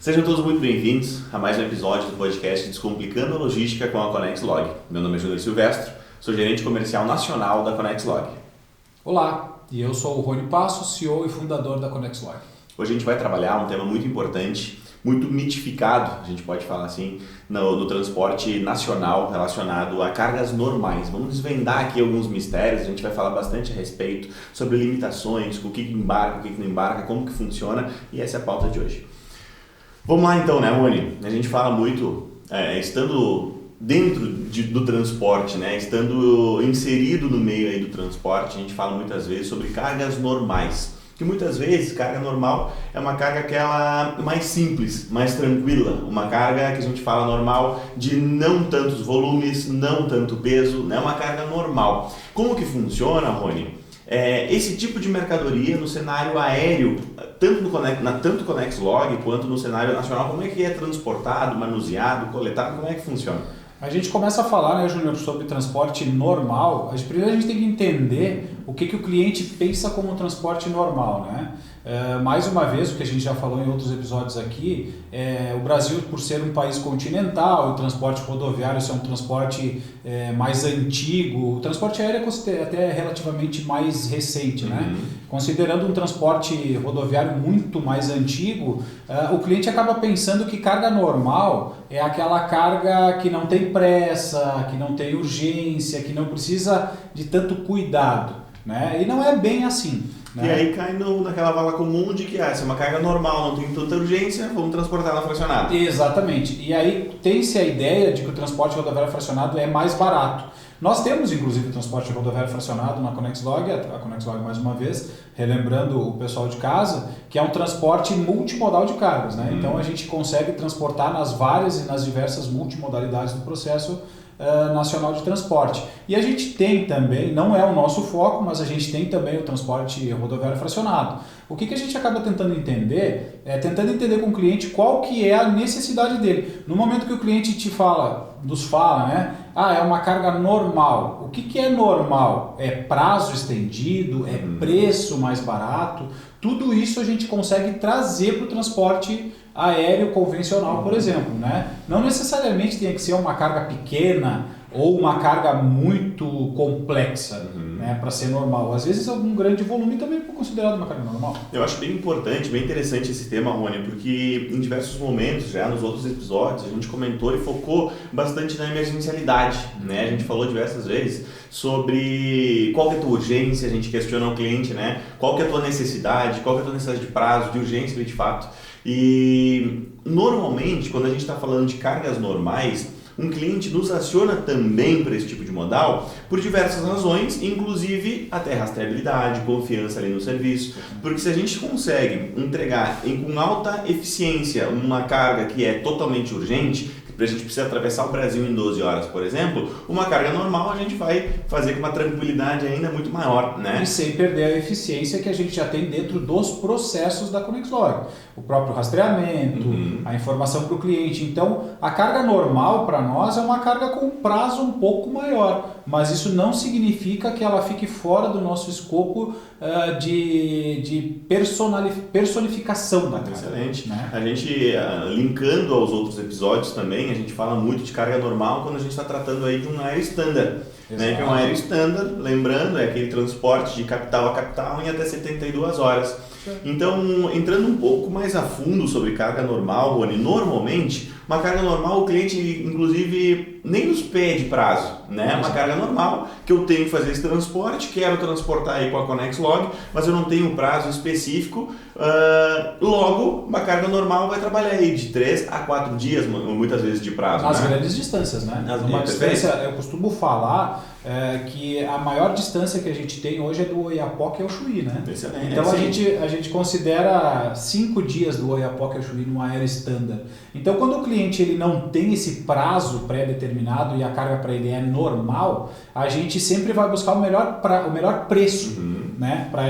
Sejam todos muito bem-vindos a mais um episódio do podcast Descomplicando a Logística com a ConnexLog. Meu nome é Júlio Silvestre, sou gerente comercial nacional da ConnexLog. Olá, e eu sou o Rony Passos, CEO e fundador da ConnexLog. Hoje a gente vai trabalhar um tema muito importante, muito mitificado, a gente pode falar assim, no transporte nacional relacionado a cargas normais. Vamos desvendar aqui alguns mistérios, a gente vai falar bastante a respeito sobre limitações, o que embarca, o que não embarca, como que funciona, e essa é a pauta de hoje. Vamos lá então, né, Rony? A gente fala muito, estando dentro do transporte, né, estando inserido no meio aí do transporte, a gente fala muitas vezes sobre cargas normais. Que muitas vezes carga normal é uma carga aquela mais simples, mais tranquila, uma carga que a gente fala normal de não tantos volumes, não tanto peso, né? Uma carga normal. Como que funciona, Rony? Esse tipo de mercadoria no cenário aéreo, tanto no ConnexLog quanto no cenário nacional, como é que é transportado, manuseado, coletado, como é que funciona? A gente começa a falar, né, Júnior, sobre transporte normal. Primeiro a gente tem que entender o que o cliente pensa como transporte normal, né? Mais uma vez, o que a gente já falou em outros episódios aqui, o Brasil, por ser um país continental, o transporte rodoviário é um transporte mais antigo, o transporte aéreo é até relativamente mais recente, né? Considerando um transporte rodoviário muito mais antigo, o cliente acaba pensando que carga normal é aquela carga que não tem pressa, que não tem urgência, que não precisa de tanto cuidado, né? E não é bem assim. E aí cai naquela vala comum de que se é uma carga normal, não tem tanta urgência, vamos transportar ela fracionada. Exatamente. E aí tem-se a ideia de que o transporte rodoviário fracionado é mais barato. Nós temos, inclusive, o transporte rodoviário fracionado na ConnexLog, a ConnexLog, mais uma vez, relembrando o pessoal de casa, que é um transporte multimodal de cargas, né? Então a gente consegue transportar nas várias e nas diversas multimodalidades do processo nacional de transporte. E a gente tem também, não é o nosso foco, mas a gente tem também o transporte rodoviário fracionado. O que a gente acaba tentando entender com o cliente qual que é a necessidade dele. No momento que o cliente nos fala, né? É uma carga normal. O que é normal? É prazo estendido? É preço mais barato? Tudo isso a gente consegue trazer para o transporte aéreo convencional, por exemplo, né? Não necessariamente tem que ser uma carga pequena ou uma carga muito complexa, né, para ser normal. Às vezes algum grande volume também é considerado uma carga normal. Eu acho bem importante, bem interessante esse tema, Rony, porque em diversos momentos, já nos outros episódios, a gente comentou e focou bastante na emergencialidade, né? A gente falou diversas vezes sobre qual que é a tua urgência, a gente questiona o cliente, né? Qual que é a tua necessidade, qual que é a tua necessidade de prazo, de urgência de fato. E normalmente, quando a gente está falando de cargas normais, um cliente nos aciona também para esse tipo de modal por diversas razões, inclusive até rastreabilidade, confiança ali no serviço. Porque se a gente consegue entregar com alta eficiência uma carga que é totalmente urgente, a gente precisa atravessar o Brasil em 12 horas, por exemplo, uma carga normal a gente vai fazer com uma tranquilidade ainda muito maior, né? E sem perder a eficiência que a gente já tem dentro dos processos da ConnexLog. O próprio rastreamento, a informação para o cliente. Então, a carga normal para nós é uma carga com prazo um pouco maior, mas isso não significa que ela fique fora do nosso escopo de personificação da carga. Excelente. Né? A gente, linkando aos outros episódios também, a gente fala muito de carga normal quando a gente está tratando aí de um aéreo standard. Né, que é um aéreo standard, lembrando, é aquele transporte de capital a capital em até 72 horas. Então, entrando um pouco mais a fundo sobre carga normal, Rony, normalmente, uma carga normal o cliente, inclusive, nem nos pede prazo, né? Uma carga normal que eu tenho que fazer esse transporte, quero transportar aí com a ConnexLog, mas eu não tenho um prazo específico, logo, uma carga normal vai trabalhar aí de 3 a 4 dias, muitas vezes de prazo. Nas né? grandes distâncias, né? Uma distância, eu costumo falar que a maior distância que a gente tem hoje é do Oiapoque ao Chuí, né? Excelente. Então a gente considera 5 dias do Oiapoque ao Chuí no aéreo standard. Então quando o cliente ele não tem esse prazo pré-determinado e a carga para ele é normal, a gente sempre vai buscar o melhor preço, né, para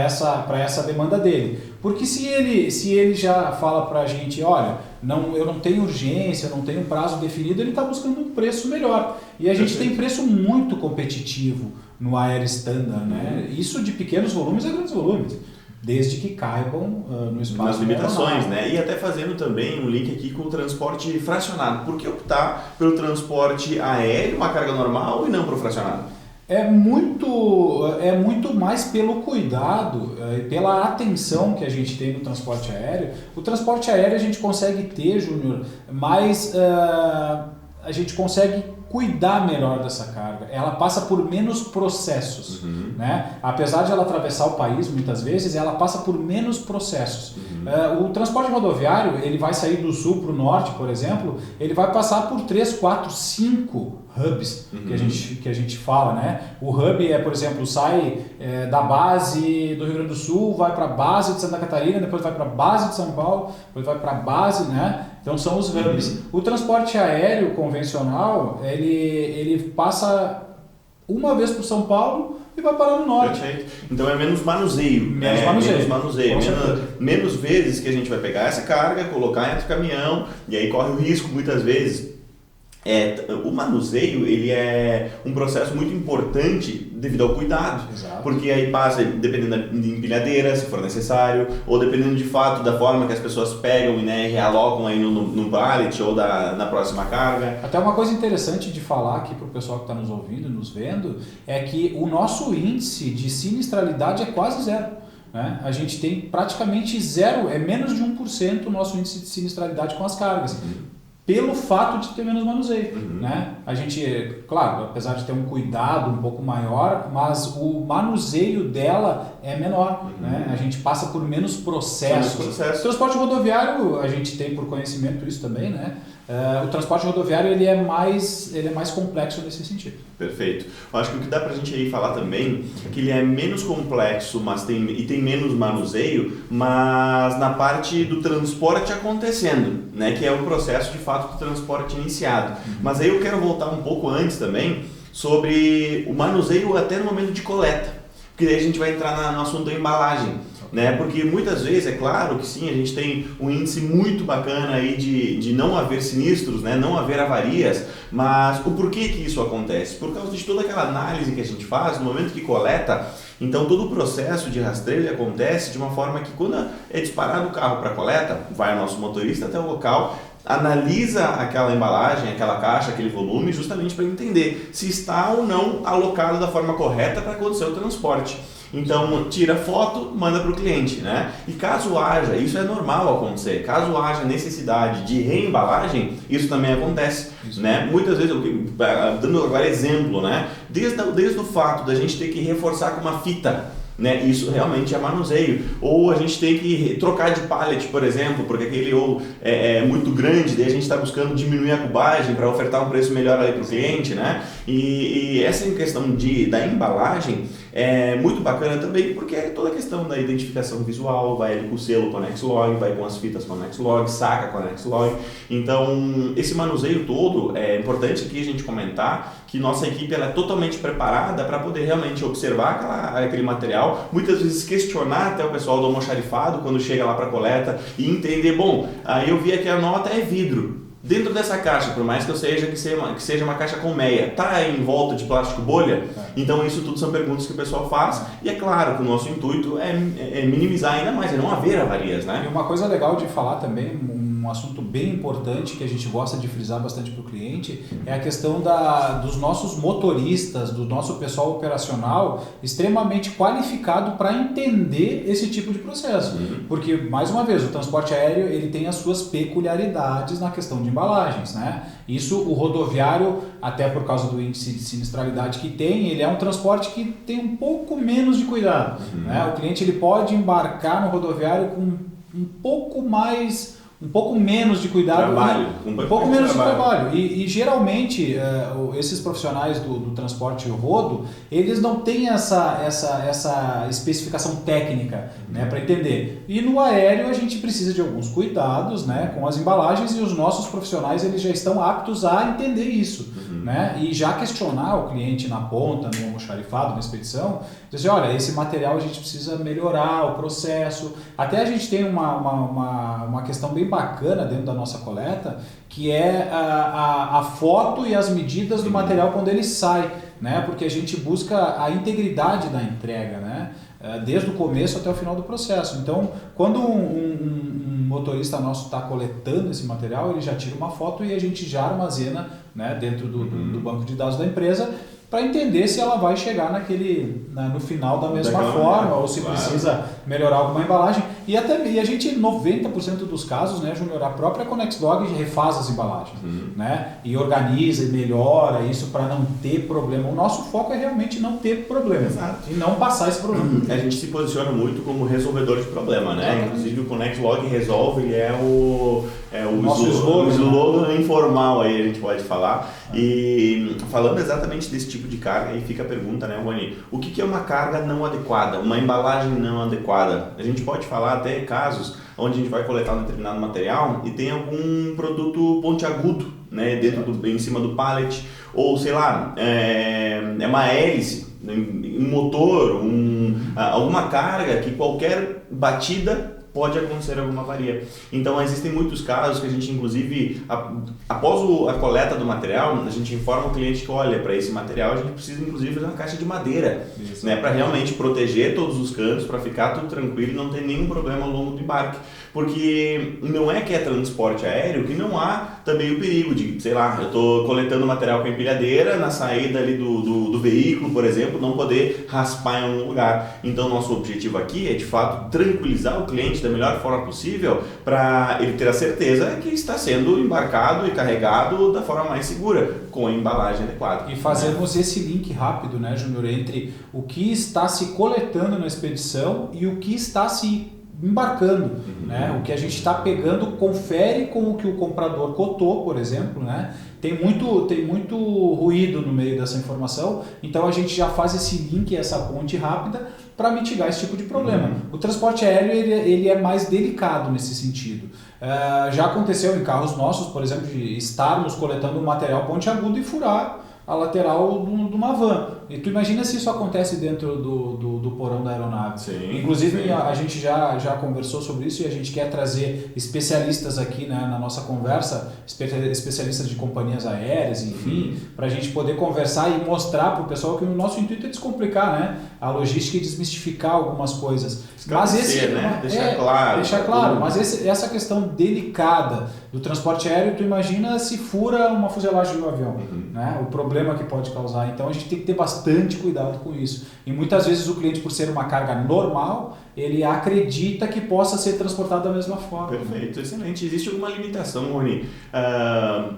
essa demanda dele. Porque se ele já fala para a gente, olha, eu não tenho urgência, eu não tenho prazo definido, ele está buscando um preço melhor. E a gente tem preço muito competitivo no aéreo standard, né? Isso de pequenos volumes a grandes volumes. desde que caibam no espaço. Nas limitações, né? E até fazendo também um link aqui com o transporte fracionado. Por que optar pelo transporte aéreo, uma carga normal, e não para o fracionado? É muito mais pelo cuidado e pela atenção que a gente tem no transporte aéreo. O transporte aéreo a gente consegue ter, Júnior, mas a gente consegue cuidar melhor dessa carga. Ela passa por menos processos, né? Apesar de ela atravessar o país muitas vezes, ela passa por menos processos. O transporte rodoviário, ele vai sair do sul para o norte, por exemplo, ele vai passar por 3, 4, 5 hubs que a gente fala, né? O hub por exemplo, sai da base do Rio Grande do Sul, vai para a base de Santa Catarina, depois vai para a base de São Paulo, depois vai para a base, né? Então são os hubs. O transporte aéreo convencional, ele passa uma vez por São Paulo e vai parar no norte. Perfeito. Então é menos manuseio. Menos manuseio. Menos vezes que a gente vai pegar essa carga, colocar entre o caminhão, e aí corre o risco muitas vezes. O manuseio, ele é um processo muito importante devido ao cuidado. Exato. Porque aí passa, dependendo de empilhadeira, se for necessário, ou dependendo de fato da forma que as pessoas pegam e realocam aí no pallet ou na próxima carga. Até uma coisa interessante de falar aqui para o pessoal que está nos ouvindo, nos vendo, é que o nosso índice de sinistralidade é quase zero. Né? A gente tem praticamente zero, é menos de 1% o nosso índice de sinistralidade com as cargas. Pelo fato de ter menos manuseio, né? A gente, claro, apesar de ter um cuidado um pouco maior, mas o manuseio dela é menor, né? A gente passa por menos processos. O transporte rodoviário, a gente tem por conhecimento isso também, né? O transporte rodoviário ele é mais complexo nesse sentido. Perfeito. Eu acho que o que dá pra gente aí falar também é que ele é menos complexo, mas tem menos manuseio, mas na parte do transporte acontecendo, né, que é o processo de fato do transporte iniciado. Mas aí eu quero voltar um pouco antes também sobre o manuseio até no momento de coleta, porque daí a gente vai entrar no assunto da embalagem. Né? Porque muitas vezes, é claro que sim, a gente tem um índice muito bacana aí de não haver sinistros, né? Não haver avarias, mas o porquê que isso acontece? Por causa de toda aquela análise que a gente faz no momento que coleta. Então todo o processo de rastreio acontece de uma forma que quando é disparado o carro para coleta, vai o nosso motorista até o local, analisa aquela embalagem, aquela caixa, aquele volume, justamente para entender se está ou não alocado da forma correta para acontecer o transporte. Então, tira foto, manda para o cliente, né? E caso haja, isso é normal acontecer, caso haja necessidade de reembalagem, isso também acontece, né? Muitas vezes, dando agora exemplo, né? Desde o fato da gente ter que reforçar com uma fita, né? Isso realmente é manuseio. Ou a gente tem que trocar de pallet, por exemplo, porque aquele é muito grande, daí a gente está buscando diminuir a cubagem para ofertar um preço melhor para o cliente, né? E essa questão da embalagem é muito bacana também, porque é toda a questão da identificação visual, vai ali com o selo ConnexLog, vai com as fitas ConnexLog, saca ConnexLog. Então, esse manuseio todo, é importante aqui a gente comentar que nossa equipe ela é totalmente preparada para poder realmente observar aquele material, muitas vezes questionar até o pessoal do almoxarifado quando chega lá para coleta e entender, bom, aí eu vi aqui a nota é vidro. Dentro dessa caixa, por mais que seja uma caixa com meia, está em volta de plástico bolha? Então isso tudo são perguntas que o pessoal faz e é claro que o nosso intuito é minimizar ainda mais, é não haver avarias, né? E uma coisa legal de falar também, um assunto bem importante que a gente gosta de frisar bastante para o cliente, é a questão dos nossos motoristas, do nosso pessoal operacional extremamente qualificado para entender esse tipo de processo. Porque, mais uma vez, o transporte aéreo ele tem as suas peculiaridades na questão de embalagens, né? Isso, o rodoviário, até por causa do índice de sinistralidade que tem, ele é um transporte que tem um pouco menos de cuidado, né? O cliente ele pode embarcar no rodoviário com um pouco menos de cuidado, um pouco menos de trabalho. E geralmente esses profissionais do transporte rodo, eles não têm essa especificação técnica, né, para entender. E no aéreo a gente precisa de alguns cuidados, né, com as embalagens, e os nossos profissionais eles já estão aptos a entender isso, né, e já questionar o cliente na ponta, no almoxarifado, na expedição, dizer, olha, esse material a gente precisa melhorar o processo. Até a gente tem uma questão bem bacana dentro da nossa coleta, que é a foto e as medidas do material quando ele sai, né? Porque a gente busca a integridade da entrega, né? desde o começo até o final do processo. Então, quando um motorista nosso está coletando esse material, ele já tira uma foto e a gente já armazena, né, dentro do banco de dados da empresa, para entender se ela vai chegar no final da mesma forma, ou se precisa melhorar alguma embalagem. E a gente, 90% dos casos, né, Júnior, a própria ConnectLog refaz as embalagens, né, e organiza e melhora isso para não ter problema. O nosso foco é realmente não ter problema. Exato. E não passar esse problema. A gente se posiciona muito como resolvedor de problema, né? Inclusive o ConnectLog resolve, ele é o nosso slogan informal aí, a gente pode falar. E falando exatamente desse tipo de carga, aí fica a pergunta, né, Rony? O que é uma carga não adequada, uma embalagem não adequada? A gente pode falar até casos onde a gente vai coletar um determinado material e tem algum produto pontiagudo, né, em cima do pallet, ou sei lá, é uma hélice, um motor, alguma carga que qualquer batida pode acontecer alguma avaria. Então existem muitos casos que a gente, inclusive, após a coleta do material, a gente informa o cliente que, olha, para esse material a gente precisa inclusive fazer uma caixa de madeira, né, para realmente proteger todos os cantos, para ficar tudo tranquilo e não ter nenhum problema ao longo do embarque. Porque não é que é transporte aéreo que não há também o perigo de, sei lá, eu estou coletando material com empilhadeira, na saída ali do veículo, por exemplo, não poder raspar em algum lugar. Então nosso objetivo aqui é, de fato, tranquilizar o cliente da melhor forma possível para ele ter a certeza que está sendo embarcado e carregado da forma mais segura, com a embalagem adequada. E fazermos esse link rápido, né, Júnior, entre o que está se coletando na expedição e o que está se embarcando, né? O que a gente está pegando confere com o que o comprador cotou, por exemplo, né? Tem muito ruído no meio dessa informação, então a gente já faz esse link, essa ponte rápida para mitigar esse tipo de problema. O transporte aéreo ele é mais delicado nesse sentido. Já aconteceu em carros nossos, por exemplo, de estarmos coletando um material pontiagudo e furar a lateral de uma van. E tu imagina se isso acontece dentro do porão da aeronave. Sim, Inclusive, sim. a gente já conversou sobre isso e a gente quer trazer especialistas aqui, né, na nossa conversa, especialistas de companhias aéreas, enfim, para a gente poder conversar e mostrar para o pessoal que o nosso intuito é descomplicar, né, a logística e desmistificar algumas coisas. Deixar claro, mas essa questão delicada do transporte aéreo, tu imagina se fura uma fuselagem do avião, né? O problema que pode causar. Então a gente tem que ter bastante cuidado com isso. E muitas vezes o cliente, por ser uma carga normal, ele acredita que possa ser transportado da mesma forma. Perfeito, excelente. Existe alguma limitação, Rony,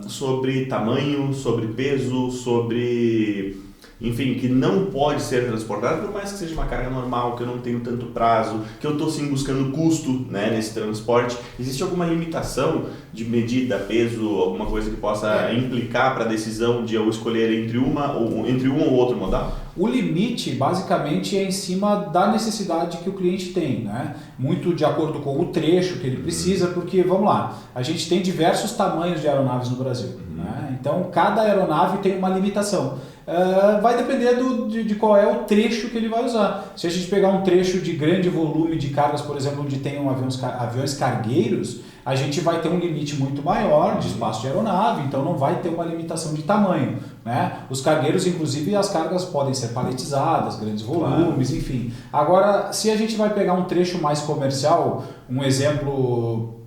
sobre tamanho, sobre peso, sobre... enfim, que não pode ser transportado, por mais que seja uma carga normal, que eu não tenho tanto prazo, que eu estou sim buscando custo, né, nesse transporte. Existe alguma limitação de medida, peso, alguma coisa que possa implicar para a decisão de eu escolher entre um ou outro modal? O limite, basicamente, é em cima da necessidade que o cliente tem, né? Muito de acordo com o trecho que ele precisa, porque, vamos lá, a gente tem diversos tamanhos de aeronaves no Brasil, né? Então, cada aeronave tem uma limitação. Vai depender de qual é o trecho que ele vai usar. Se a gente pegar um trecho de grande volume de cargas, por exemplo, onde tem aviões cargueiros, a gente vai ter um limite muito maior de espaço de aeronave, então não vai ter uma limitação de tamanho, né? Os cargueiros, inclusive, as cargas podem ser paletizadas, grandes volumes, enfim. Agora, se a gente vai pegar um trecho mais comercial, um exemplo,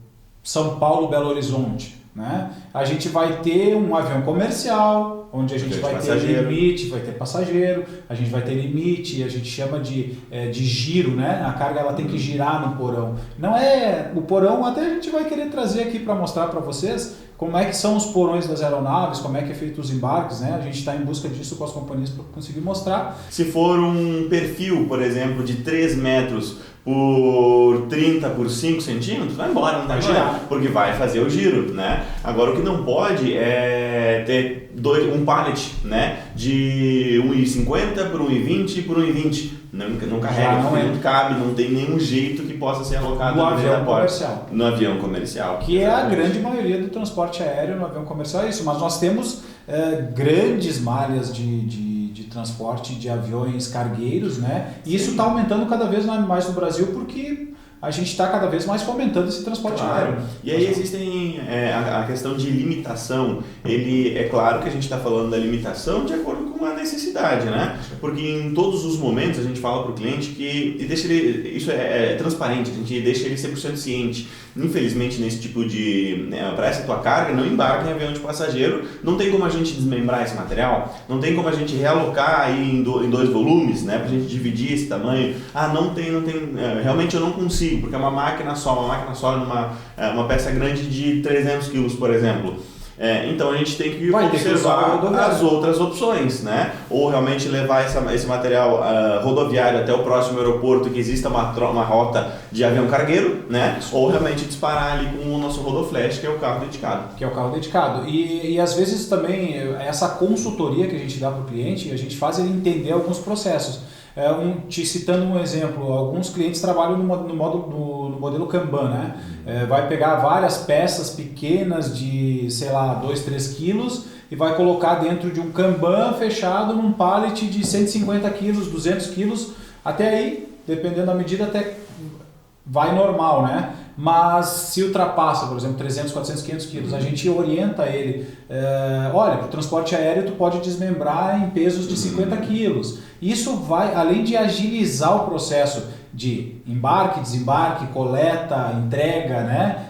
São Paulo, Belo Horizonte, né? A gente vai ter um avião comercial, onde a gente vai ter limite, vai ter passageiro, a gente vai ter limite, a gente chama de giro, né? A carga ela tem que girar no porão. Não é o porão, até a gente vai querer trazer aqui para mostrar para vocês como é que são os porões das aeronaves, como é que é feito os embarques, né? A gente está em busca disso com as companhias para conseguir mostrar. Se for um perfil, por exemplo, de 3 metros por 30 por 5 centímetros, vai embora, não vai girar, porque vai fazer o giro, né? Agora o que não pode é ter um pallet, né, de 1,50 por 1,20 por 1,20. Não carrega, não cabe, não tem nenhum jeito que possa ser alocado no avião comercial. No avião comercial. Que exatamente. É a grande maioria do transporte aéreo no avião comercial, é isso. Mas nós temos grandes malhas de transporte de aviões cargueiros, né? E isso está aumentando cada vez mais no Brasil porque a gente está cada vez mais fomentando esse transporte aéreo. E aí existem a questão de limitação. É claro que a gente está falando da limitação de acordo com uma necessidade, né? Porque em todos os momentos a gente fala para o cliente que e deixa ele, isso é transparente, a gente deixa ele 100% ciente. Infelizmente, nesse tipo de... para essa tua carga, não embarca em avião de passageiro, não tem como a gente desmembrar esse material, não tem como a gente realocar aí em dois volumes, né? Para a gente dividir esse tamanho. Não tem, realmente eu não consigo, porque é uma máquina só numa uma peça grande de 300 quilos, por exemplo. Então a gente tem que observar as outras opções, né? Ou realmente levar esse material rodoviário até o próximo aeroporto que exista uma rota de avião cargueiro, né? Ou realmente disparar ali com o nosso Rodoflash, que é o carro dedicado. E às vezes também essa consultoria que a gente dá para o cliente, a gente faz ele entender alguns processos. Te citando um exemplo, alguns clientes trabalham no modelo Kanban, né? Vai pegar várias peças pequenas de, sei lá, 2, 3 quilos e vai colocar dentro de um Kanban fechado num pallet de 150 quilos, 200 quilos, até aí, dependendo da medida, até vai normal, né? Mas se ultrapassa, por exemplo, 300, 400, 500 quilos, a gente orienta ele, olha, para o transporte aéreo tu pode desmembrar em pesos de 50 quilos. Isso vai, além de agilizar o processo de embarque, desembarque, coleta, entrega, né?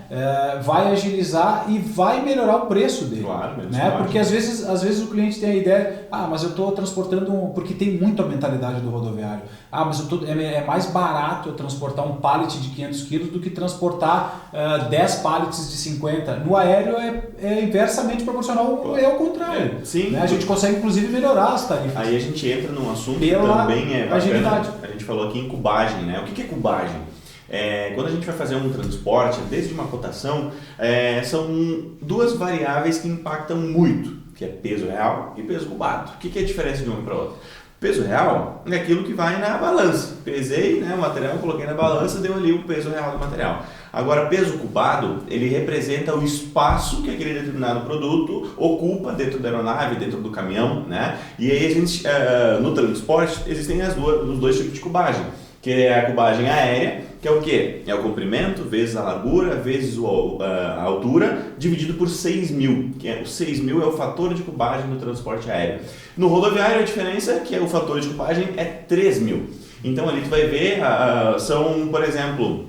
Vai agilizar e vai melhorar o preço dele. Claro, né? Porque às vezes o cliente tem a ideia, mas eu estou transportando, porque tem muito a mentalidade do rodoviário. Mas é mais barato eu transportar um pallet de 500 quilos do que transportar 10 pallets de 50. No aéreo é inversamente proporcional, é o contrário. Sim. Né? A gente consegue inclusive melhorar as tarifas. Aí a gente entra num assunto que também é bacana. Agilidade. A gente falou aqui em cubagem, né? O que é cubagem? Quando a gente vai fazer um transporte, desde uma cotação, são duas variáveis que impactam muito, que é peso real e peso cubado. O que é a diferença de uma para outra? Peso real é aquilo que vai na balança. Pesei, né, o material, coloquei na balança, deu ali o peso real do material. Agora, peso cubado, ele representa o espaço que aquele determinado produto ocupa dentro da aeronave, dentro do caminhão, né? E aí a gente, no transporte, existem os dois tipos de cubagem, que é a cubagem aérea, que é o quê? É o comprimento vezes a largura vezes a altura dividido por 6.000, que o 6.000 é o fator de cubagem do transporte aéreo. No rodoviário a diferença é que o fator de cubagem é 3.000. Então ali tu vai ver, são, por exemplo,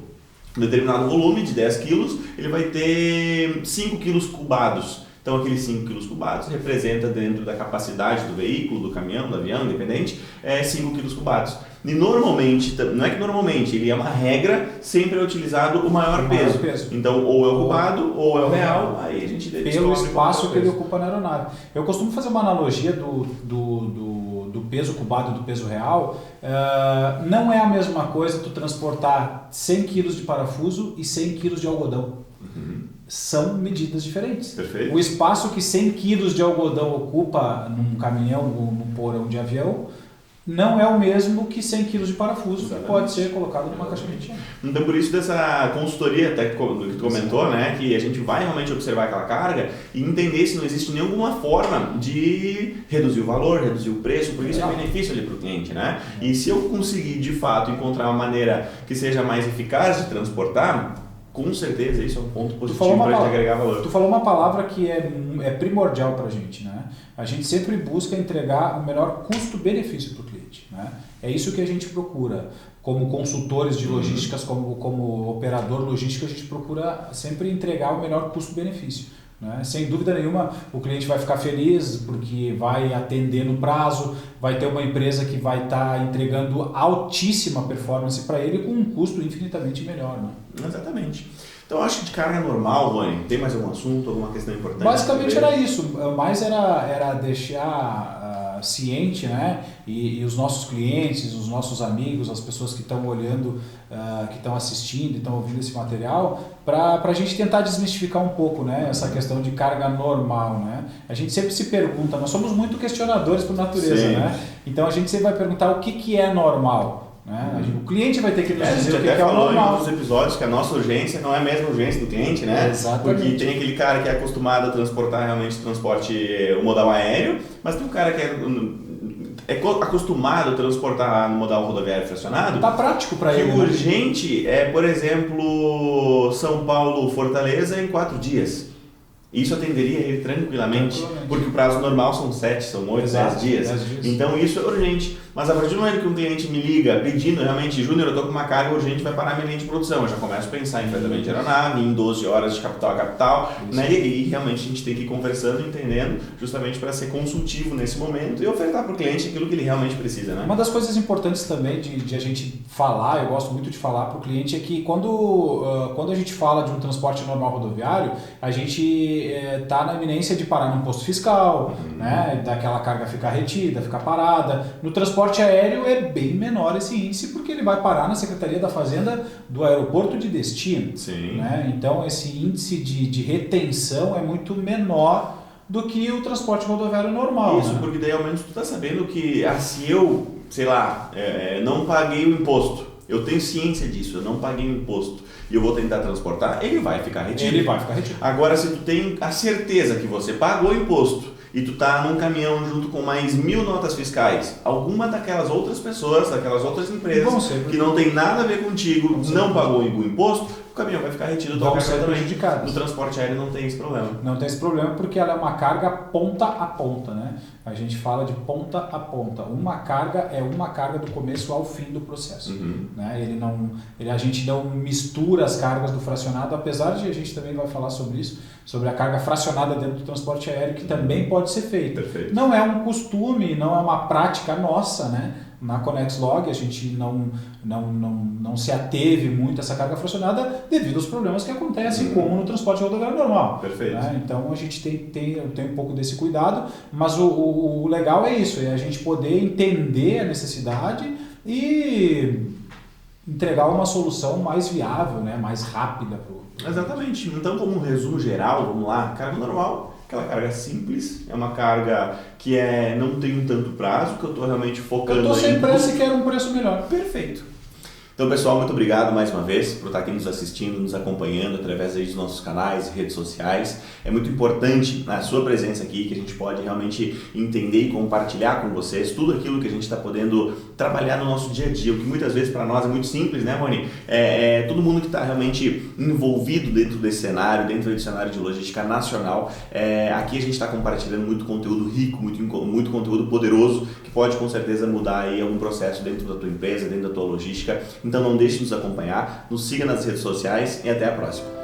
um determinado volume de 10 quilos, ele vai ter 5 quilos cubados. Então aqueles 5 quilos cubados representa dentro da capacidade do veículo, do caminhão, do avião, independente, 5 quilos cubados. E normalmente, não é que normalmente, ele é uma regra, sempre é utilizado o maior peso. Então ou é o cubado ou é o real, aí a gente deve pelo espaço que ele ocupa na aeronave. Eu costumo fazer uma analogia do peso cubado e do peso real. Não é a mesma coisa tu transportar 100 quilos de parafuso e 100 quilos de algodão. São medidas diferentes. Perfeito. O espaço que 100 quilos de algodão ocupa num caminhão ou num porão de avião não é o mesmo que 100 quilos de parafuso. Exatamente. Que pode ser colocado numa caixa de enchimento. Então, por isso dessa consultoria até que tu comentou, né, que a gente vai realmente observar aquela carga e entender se não existe nenhuma forma de reduzir o valor, reduzir o preço, porque isso é benefício ali para o cliente, né? E se eu conseguir, de fato, encontrar uma maneira que seja mais eficaz de transportar, com certeza isso é um ponto positivo para a gente agregar valor. Tu falou uma palavra que é primordial para a gente, né? A gente sempre busca entregar o melhor custo-benefício para o cliente, né? É isso que a gente procura. Como consultores de logísticas, como operador logístico, a gente procura sempre entregar o melhor custo-benefício. Né? Sem dúvida nenhuma, o cliente vai ficar feliz porque vai atender no prazo, vai ter uma empresa que vai estar entregando altíssima performance para ele com um custo infinitamente melhor. Né? Exatamente. Então, acho que de carga normal, Rony, tem mais algum assunto, alguma questão importante? Basicamente era isso, mais era deixar ciente, né? E os nossos clientes, os nossos amigos, as pessoas que estão olhando, que estão assistindo, estão ouvindo esse material, para a gente tentar desmistificar um pouco, né? Essa questão de carga normal, né? A gente sempre se pergunta, nós somos muito questionadores por natureza, Sim. né? Então a gente sempre vai perguntar o que é normal. Né? O cliente vai ter que nos dizer o que é o normal. A gente até falou em outros episódios que a nossa urgência não é a mesma urgência do cliente, né? Exatamente. Porque tem aquele cara que é acostumado a transportar realmente transporte, o modal aéreo, mas tem um cara que é acostumado a transportar no modal rodoviário fracionado. Tá prático para ele. O urgente é, por exemplo, São Paulo, Fortaleza em 4 dias. Isso atenderia ele tranquilamente, porque o prazo normal são 7, são 8, 10 dias. 10 dias. Então isso é urgente. Mas a partir do momento que um cliente me liga pedindo realmente, Júnior, eu estou com uma carga urgente, vai parar minha linha de produção. Eu já começo a pensar em fretamento de aeronave, em 12 horas de capital a capital, né? E realmente a gente tem que ir conversando, entendendo, justamente para ser consultivo nesse momento e ofertar para o cliente aquilo que ele realmente precisa, né? Uma das coisas importantes também de a gente falar, eu gosto muito de falar para o cliente, é que quando a gente fala de um transporte normal rodoviário, a gente está na iminência de parar num posto fiscal, né? Daquela carga ficar retida, ficar parada. No transporte aéreo é bem menor esse índice, porque ele vai parar na Secretaria da Fazenda do aeroporto de destino. Sim. Né? Então esse índice de retenção é muito menor do que o transporte rodoviário normal. Isso, né? porque daí ao menos tu está sabendo que se eu, sei lá, não paguei o imposto, eu tenho ciência disso, eu não paguei o imposto e eu vou tentar transportar, ele vai ficar retido. Ele vai ficar retido. Agora, se tu tem a certeza que você pagou o imposto e tu tá num caminhão junto com mais 1000 notas fiscais, alguma daquelas outras pessoas, daquelas outras empresas que não tem nada a ver contigo, não pagou o imposto, o caminhão vai ficar retido. Vão ser prejudicados. No transporte aéreo não tem esse problema. Não tem esse problema porque ela é uma carga ponta a ponta, né? A gente fala de ponta a ponta. Uma carga é uma carga do começo ao fim do processo. Né? A gente não mistura as cargas do fracionado, apesar de a gente também vai falar sobre isso, sobre a carga fracionada dentro do transporte aéreo, que também pode ser feita. Perfeito. Não é um costume, não é uma prática nossa, né? Na ConnexLog a gente não se ateve muito a essa carga fracionada devido aos problemas que acontecem como no transporte rodoviário normal. Perfeito. Né? Então a gente tem um pouco desse cuidado, mas o legal é isso, é a gente poder entender a necessidade e entregar uma solução mais viável, né? Mais rápida. Exatamente. Então, como um resumo geral, vamos lá, carga normal, aquela carga simples, é uma carga que não tem um tanto prazo, que eu estou realmente focando Eu estou sem em preço e quero um preço melhor. Perfeito. Então, pessoal, muito obrigado mais uma vez por estar aqui nos assistindo, nos acompanhando através aí dos nossos canais e redes sociais. É muito importante a sua presença aqui, que a gente pode realmente entender e compartilhar com vocês tudo aquilo que a gente está podendo trabalhar no nosso dia a dia, o que muitas vezes para nós é muito simples, né, Moni? Todo mundo que está realmente envolvido dentro desse cenário, dentro desse cenário de logística nacional, aqui a gente está compartilhando muito conteúdo rico, muito conteúdo poderoso, que pode com certeza mudar aí algum processo dentro da tua empresa, dentro da tua logística. Então não deixe de nos acompanhar, nos siga nas redes sociais e até a próxima.